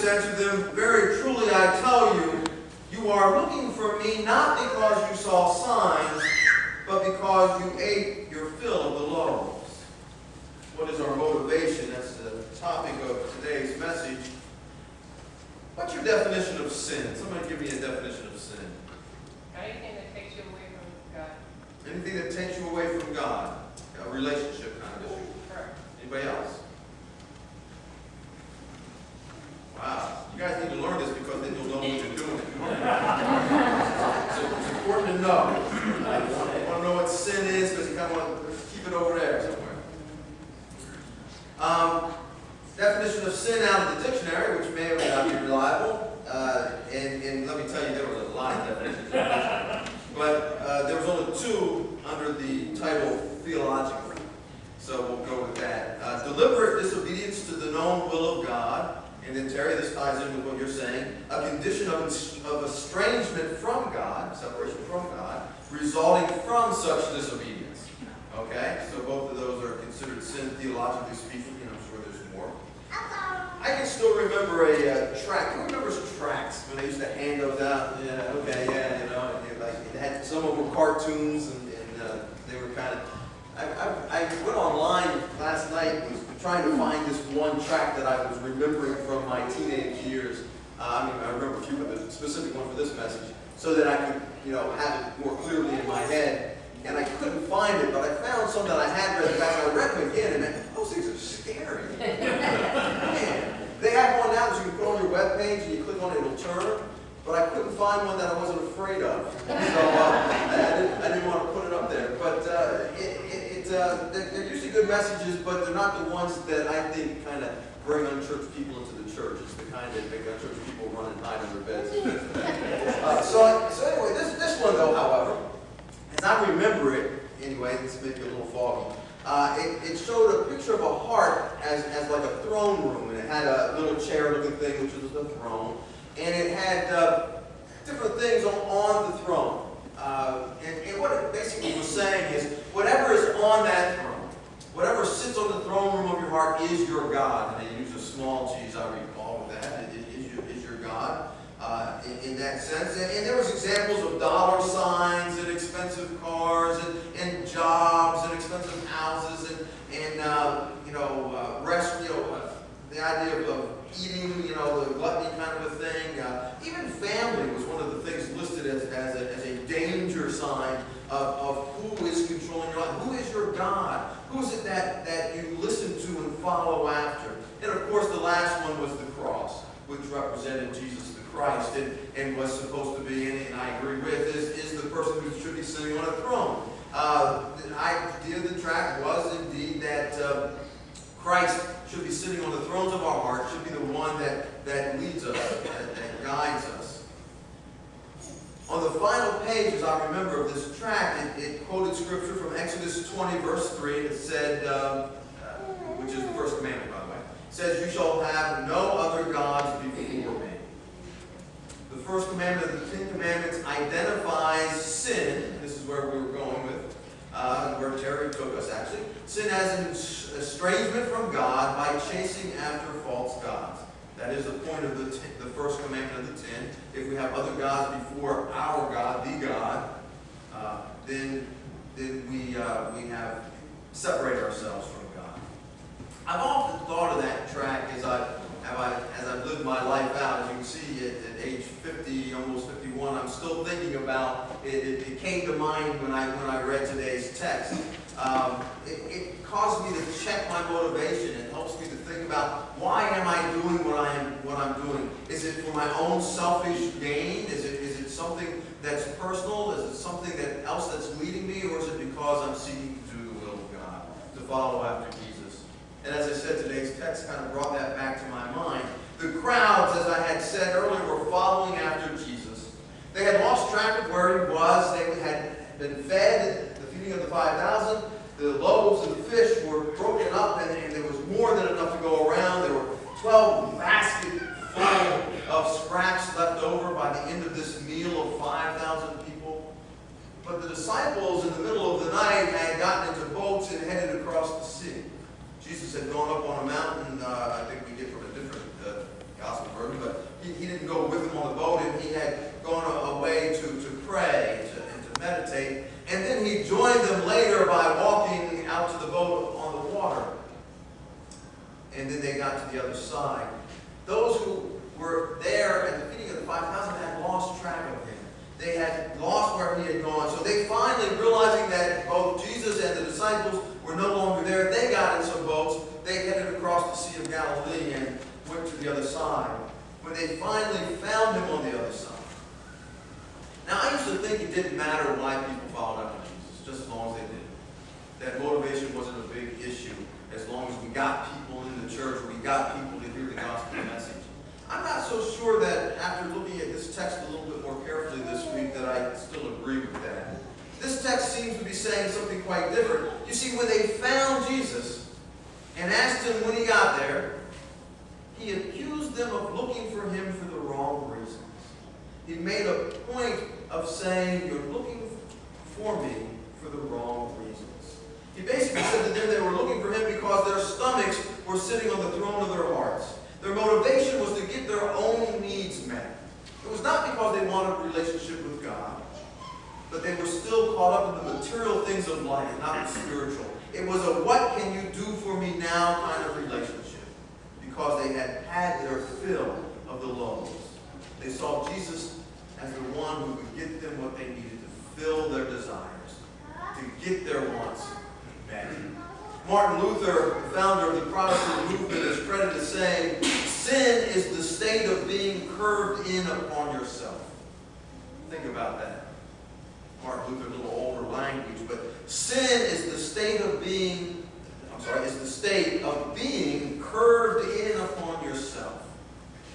said to them, "Very truly I tell you, you are looking for me not because you saw signs, but because you ate your fill of the loaves." What is our motivation? That's the topic of today's message. What's your definition of sin? Somebody give me a definition of sin. Anything that takes you away from God. Anything that takes you away from God. A relationship kind of issue. Correct. Anybody else? Wow. You guys need to learn this because then you'll know what you're doing. So it's important to know. You want to know what sin is because you kind of want to keep it over there somewhere. Definition of sin out of the dictionary, which may or may not be reliable. And let me tell you, there was a lot of definitions. But there was only two under the title theological. So we'll go with that. Deliberate disobedience to the known will of God. And then, Terry, this ties in with what you're saying. A condition of estrangement from God, separation from God, resulting from such disobedience. Okay? So both of those are considered sin theologically speaking, and I'm sure there's more. I can still remember a tract. Who remembers tracts when they used to hand those out? Yeah, okay, yeah, you know. It had, some of them were cartoons, and they were kind of... I went online last night, was trying to find this one tract that I was remembering from my teenage years. I remember a few, but the specific one for this message, so that I could, have it more clearly in my head. And I couldn't find it, but I found some that I had read back, and I read them again, and those things are scary. Man, they have one now that you can put on your webpage, and you click on it, it'll turn. But I couldn't find one that I wasn't afraid of. So I didn't want to put it up there. But they're usually good messages, but they're not the ones that I think kind of bring unchurched people into the church. It's the kind that make unchurched people run and hide under beds. So anyway, this one though, however, as I remember it, anyway, this may be a little foggy, it showed a picture of a heart as like a throne room, and it had a little chair-looking thing, which was the throne. And it had different things on the throne. And what it basically was saying is, whatever is on that throne, whatever sits on the throne room of your heart is your God. And they use a small g, I recall with that. It is your God in that sense. And there was examples of dollar signs and expensive cars and jobs and expensive houses and the idea of eating, the gluttony kind of a thing. Even family was one of the things listed as a danger sign of who is controlling your life. Who is your God? Who is it that you listen to and follow after? And of course the last one was the cross, which represented Jesus the Christ and was supposed to be, and I agree with, is the person who should be sitting on a throne. The idea of the tract was indeed that Christ should be sitting on the thrones of our hearts, should be the one that leads us, that guides us. On the final page, as I remember, of this tract, it quoted scripture from Exodus 20, verse 3. It said, which is the first commandment, by the way. It says, "You shall have no other gods before me." The first commandment of the 10 Commandments identifies sin. This is where we were going with, where Terry took us, actually. Sin as an estrangement from God by chasing after false gods. That is the point of the first commandment of the 10. If we have other gods before our God, the God, then we have separated ourselves from God. I've often thought of that track as I've lived my life out. As you can see, at age 50, almost 51, I'm still thinking about it. It came to mind when I read today's text. It caused me to check my motivation. It helps me to think about, why am I doing what I'm doing? Is it for my own selfish gain? Is it something that's personal? Is it something else that's leading me? Or is it because I'm seeking to do the will of God, to follow after Jesus? And as I said, today's text kind of brought that back to my mind. The crowds, as I had said earlier, were following after Jesus. They had lost track of where he was. They had been fed, the feeding of the 5,000. The loaves and the fish were broken up, and there was more than enough to go around. There were 12 baskets full of scraps left over by the end of this meal of 5,000 people. But the disciples, in the middle of the night, had gotten into boats and headed across the sea. Jesus had gone up on a mountain, I think we get from a different gospel version, he didn't go with them on the boat, and he had gone away to pray and to meditate. And then he joined them later by walking out to the boat on the water. And then they got to the other side. Those who were there at the feeding of the 5,000 had lost track of him. They had lost where he had gone. So they finally, realizing that both Jesus and the disciples were no longer there, they got in some boats. They headed across the Sea of Galilee and went to the other side. When they finally found him on the other side. Now, I used to think it didn't matter why people followed after Jesus, just as long as they did. That motivation wasn't a big issue, as long as we got people in the church, or we got people to hear the gospel message. I'm not so sure that after looking at this text a little bit more carefully this week that I still agree with that. This text seems to be saying something quite different. You see, when they found Jesus and asked him when he got there, he accused them of looking for him for the wrong reasons. He made a point of saying, you're looking for me for the wrong reasons. He basically said that they were looking for him because their stomachs were sitting on the throne of their hearts. Their motivation was to get their own needs met. It was not because they wanted a relationship with God, but they were still caught up in the material things of life, not the spiritual. It was a what can you do for me now kind of relationship, because they had had their fill of the loaves. They saw Jesus as the one who would get them what they needed to fill their desires, to get their wants met. Martin Luther, the founder of the Protestant movement, is credited as saying, sin is the state of being curved in upon yourself. Think about that. Martin Luther, a little older language, but sin is the state of being, is the state of being curved in upon yourself.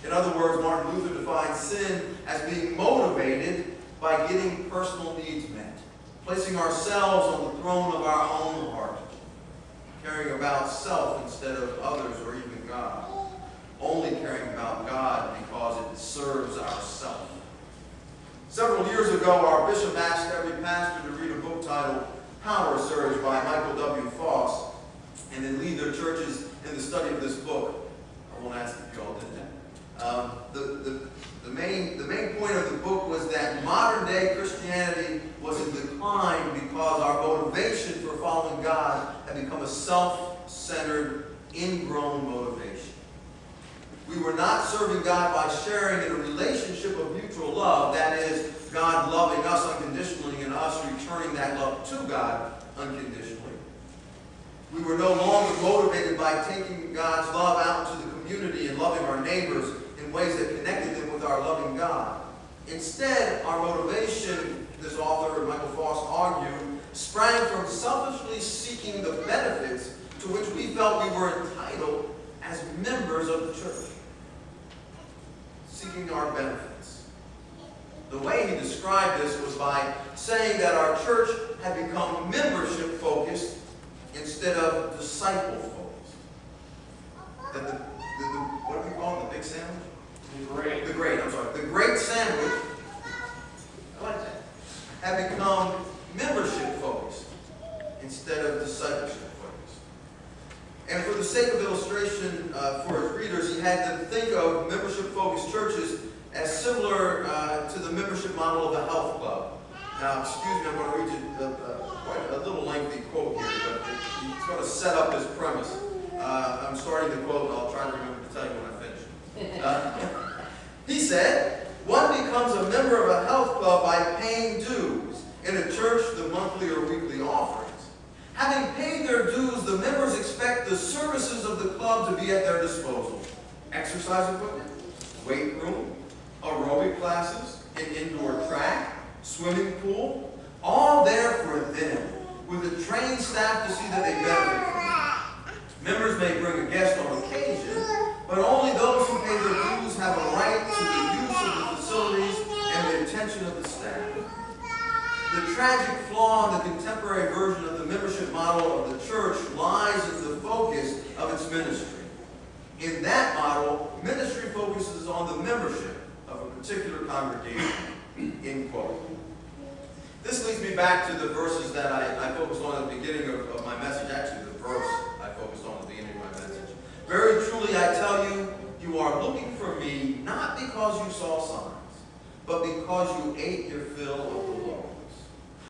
In other words, Martin Luther defines sin as being motivated by getting personal needs met, placing ourselves on the throne of our own heart, caring about self instead of others or even God, only caring about God because it serves ourself. Several years ago, our bishop asked every pastor to read a book titled Power Surge by Michael W. Foss, and then lead their churches in the study of this book. I won't ask if you all did that. The main point of the book was that modern day Christianity was in decline because our motivation for following God had become a self-centered, ingrown motivation. We were not serving God by sharing in a relationship of mutual love, that is, God loving us unconditionally and us returning that love to God unconditionally. We were no longer motivated by taking God's love out into the community and loving our neighbors in ways that connected them with our loving God. Instead, our motivation, this author, Michael Foss, argued, sprang from selfishly seeking the benefits to which we felt we were entitled as members of the church. Seeking our benefits. The way he described this was by saying that our church had become membership-focused instead of disciple-focused. That what do we call it? The big sandwich? The great sandwich, I like that, had become membership-focused instead of discipleship-focused. And for the sake of illustration for his readers, he had them think of membership-focused churches as similar to the membership model of a health club. Now, excuse me, I'm going to read you quite a little lengthy quote here, but it's going to set up his premise. I'm starting the quote, and I'll try to remember to tell you when I finish. He said, one becomes a member of a health club by paying dues, in a church the monthly or weekly offerings. Having paid their dues, the members expect the services of the club to be at their disposal. Exercise equipment, weight room, aerobic classes, an indoor track, swimming pool, all there for them, with a trained staff to see that they benefit from it. Members may bring a guest on occasion, but only those who pay their dues have a right to the use of the facilities and the attention of the staff. The tragic flaw in the contemporary version of the membership model of the church lies in the focus of its ministry. In that model, ministry focuses on the membership of a particular congregation. End quote. This leads me back to the verses that I focused on at the beginning of my message. Actually, the verse I focused on at the beginning of my message. Very truly I tell you, you are looking for me not because because you saw signs, but because you ate your fill of the law.